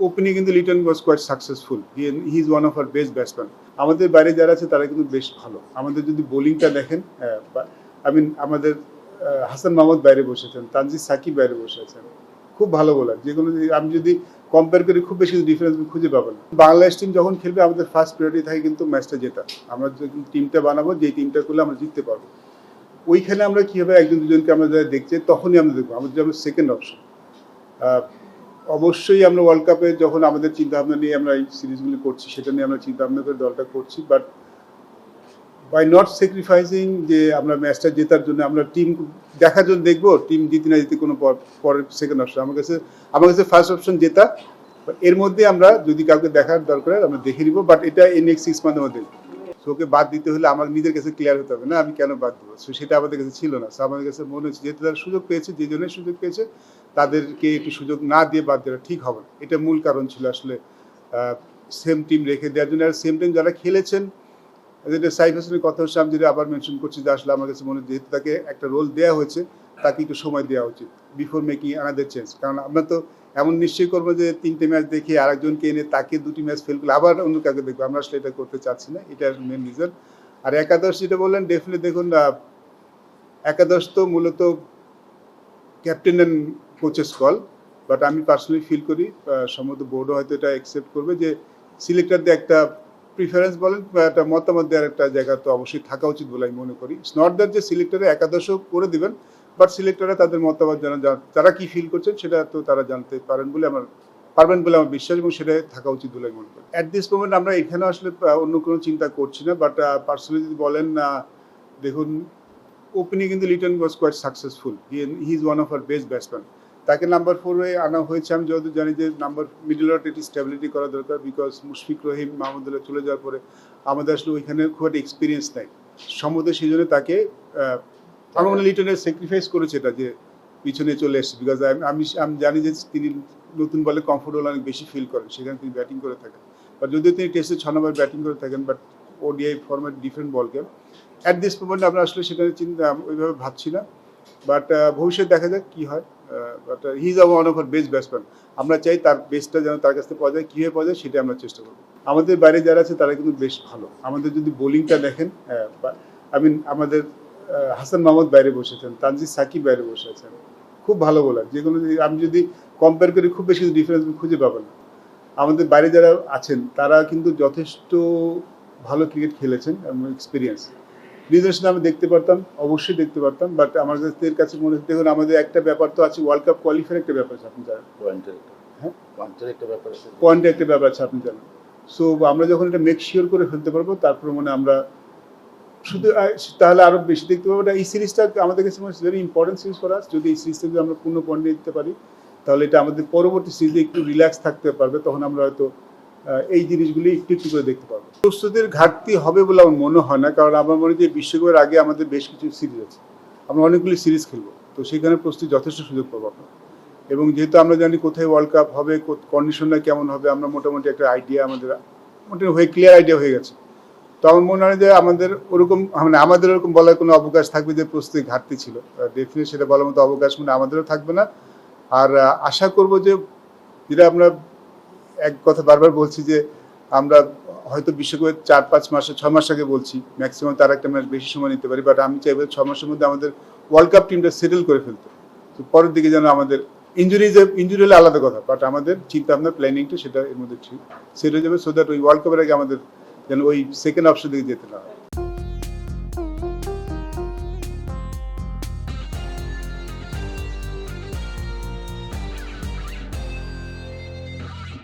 Opening কিন্তু Liton was quite successful. He is one of our best batsman. আমাদের বাইরে যারা আছে তারা কিন্তু বেশ ভালো। আমাদের যদি বোলিংটা দেখেন, আমাদের হাসান মাহমুদ বাইরে বসেছেন, তানজিদ সাকিব বাইরে বসে আছেন, খুব ভালো বোলার। যেগুলো আমি যদি কম্পেয়ার করি খুব বেশি ডিফারেন্স খুঁজে পাবো না। বাংলাদেশ টিম যখন খেলবে আমাদের ফার্স্ট প্রায়োরিটি থাকে কিন্তু ম্যাচটা জেতা। আমরা যখন টিমটা বানাবো, যে টিমটা করলে আমরা জিততে পারবো, ওইখানে আমরা কীভাবে একজন দুজনকে আমরা যারা দেখছি তখনই আমরা দেখবো আমাদের যেমন সেকেন্ড অপশন। অবশ্যই আমরা ওয়ার্ল্ড কাপে যখন আমাদের চিন্তাভাবনা নিয়ে আমরা এই সিরিজগুলি করছি, সেটা নিয়ে আমরা চিন্তাভাবনা করে দলটা করছি, বাট বাই নট স্যাক্রিফাইসিং যে আমরা ম্যাচটা জেতার জন্য আমরা টিম দেখার জন্য দেখবো টিম জিতে না জিতে কোনো পরের সেকেন্ড অপশন। আমার কাছে ফার্স্ট অপশন জেতা। এর মধ্যে আমরা যদি কাউকে দেখার দরকার আমরা দেখে নিব, বাট এটা এই নেক্সট 6 মান্থের মধ্যে। সো ওকে বাদ দিতে হলে আমার নিজের কাছে ক্লিয়ার হতে হবে না আমি কেন বাদ দেবো। সো সেটা আমাদের কাছে ছিল না। সো আমাদের কাছে মনে হচ্ছে যেহেতু তারা সুযোগ পেয়েছে, যে জন্যই সুযোগ পেয়েছে তাদেরকে একটু সুযোগ না দিয়ে বাদ দেওয়া ঠিক হবে। এটা মূল কারণ ছিল আসলে সেম টিম রেখে দেওয়ার জন্য। আর সেম টিম যারা খেলেছেন, যেটা সাইফ হাসানের কথা হচ্ছে, আমি যেটা আবার মেনশন করছি যে আসলে আমার কাছে মনে হয় যেহেতু তাকে একটা রোল দেওয়া হয়েছে, তাকে একটু সময় দেওয়া উচিত বিফোর মেকিং আনাদার চেঞ্জ। কারণ আমরা তো এমন নিশ্চয়ই করবো যে 3টে ম্যাচ দেখে আরেকজনকে এনে তাকে 2টি ম্যাচ ফেল করলে আবার অন্য কাউকে দেখবো। আমরা আসলে এটা করতে চাচ্ছি না, এটা মেন রিজন। আর একাদশ যেটা বললেন, ডেফিনেটলি দেখুন, একাদশ তো মূলত captain and coaches call, but আমি পার্সোনালি ফিল করি সম্ভবত বোর্ডও হয়তো এটা অ্যাকসেপ্ট করবে যে সিলেক্টরদের একটা প্রিফারেন্স বলেন বা একটা মতামত দেওয়ার একটা জায়গা তো অবশ্যই থাকা উচিত বলে আমি মনে করি। ইটস নট দ্যাট যে সিলেক্টরে একাদশও করে দিবেন, বাট সিলেক্টররা তাদের মতামত তারা কি ফিল করছেন সেটা তো তারা জানতে পারবেন বলে আমার বিশ্বাস, এবং সেটা থাকা উচিত বলে আমি মনে করি। অ্যাট দিস মোমেন্ট আমরা এখানেও আসলে অন্য কোনো চিন্তা করছি না, বাট পার্সোনালি যদি বলেন, দেখুন ওপেনিং কিন্তু Liton was quite successful. He is one of our best batsman. তাকে নাম্বার 4-এ আনা হয়েছে। আমি যতদূর জানি যে মিডল অর্ডার একটি স্টেবিলিটি করা দরকার, বিকজ মুশফিক রহিম মাহমুদুল্লাহ চলে যাওয়ার পরে আমাদের আসলে ওইখানে খুব একটা এক্সপিরিয়েন্স নাই সম্ভবত। সেই জন্য তাকে আমার মনে লিটনের স্যাক্রিফাইস করেছে এটা যে পিছনে চলে এসছে, বিকজ আমি জানি যে তিনি নতুন বলে কমফোর্টেবল অনেক বেশি ফিল করেন, সেখানে তিনি ব্যাটিং করে থাকেন। বাট যদিও তিনি টেস্টে 6 নম্বর ব্যাটিং করে থাকেন, but ODI format different ball game. At this moment আমরা আসলে সেখানে চিন্তা ওইভাবে ভাবছি না, বাট ভবিষ্যৎ দেখা যাক কী হয়। But he is one of our best batsman. আমরা চাই তার বেস্টটা যেন তার কাছ থেকে পাওয়া যায়, কীভাবে পাওয়া যায় সেটা আমরা চেষ্টা করবো। আমাদের বাইরে যারা আছে তারা কিন্তু বেশ ভালো। আমাদের যদি বোলিংটা দেখেন, আমাদের হাসান মাহমুদ বাইরে বসেছেন, তানজিদ সাকিব বাইরে বসে আছেন, খুব ভালো বোলার। যেগুলো আমি যদি কম্পেয়ার করি খুব বেশি ডিফারেন্স খুঁজে পাবো না। আমাদের বাইরে যারা আছেন তারা কিন্তু যথেষ্ট ভালো ক্রিকেট খেলেছেন এবং এক্সপিরিয়েন্স। নিদর্শন আমি দেখতে পারতাম, অবশ্যই দেখতে পারতাম, বাট আমাদের কাছে মনে হচ্ছে দেখুন আমাদের একটা ব্যাপার তো আছে, ওয়ার্ল্ড কাপ কোয়ালিফায়ার একটা ব্যাপার আছে, আপনি জানেন, পয়েন্টের একটা ব্যাপার আছে, আপনি জানেন। সো আমরা যখন এটা মেক শিওর করে ফেলতে পারবো, তারপরে মনে আমরা শুধু তাহলে আরও বেশি দেখতে পাবো। এই সিরিজটা আমাদের কাছে very important series for us. যদি এই সিরিজটা যদি আমরা পূর্ণ পয়েন্ট দিতে পারি, তাহলে এটা আমাদের পরবর্তী সিরিজে একটু রিল্যাক্স থাকতে পারবে। তখন আমরা হয়তো এই জিনিসগুলি একটু একটু করে দেখতে পারবো। প্রস্তুতির ঘাটতি হবে বলে আমার মনে হয় না, কারণ আমার মনে হয় যে বিশ্বকাপের আগে আমাদের বেশ কিছু সিরিজ আছে, আমরা অনেকগুলি সিরিজ খেলবো, তো সেখানে প্রস্তুতি যথেষ্ট সুযোগ পাবো আমরা। এবং যেহেতু আমরা জানি কোথায় ওয়ার্ল্ড কাপ হবে, কন্ডিশনটা কেমন হবে, আমরা মোটামুটি একটা আইডিয়া আমাদের মোটামুটি ক্লিয়ার আইডিয়া হয়ে গেছে। তো আমার মনে হয় যে আমাদের ওরকম বলার কোনো অবকাশ থাকবে যে প্রস্তুতির ঘাটতি ছিল, ডেফিনেটলি সেটা বলার মতো অবকাশ আমাদেরও থাকবে না। আর আশা করবো যে যেটা আমরা এক কথা বারবার বলছি যে আমরা হয়তো বিশ্বকাপের 4-5 মাস আগে বলছি, ম্যাক্সিমাম তার একটা ম্যাচ বেশি সময় নিতে পারি, বাট আমি চাইবো 6 মাসের মধ্যে আমাদের ওয়ার্ল্ড কাপ টিমটা সেটেল করে ফেলতে। তো পরের দিকে যেন আমাদের ইঞ্জুরি হলে আলাদা কথা, বাট আমাদের চিন্তা ভাবনা প্ল্যানিংটা সেটা এর মধ্যে ঠিক সেট হয়ে যাবে, সো দ্যাট ওই ওয়ার্ল্ড কাপের আগে আমাদের যেন ওই সেকেন্ড অপশন দিকে যেতে না হয়।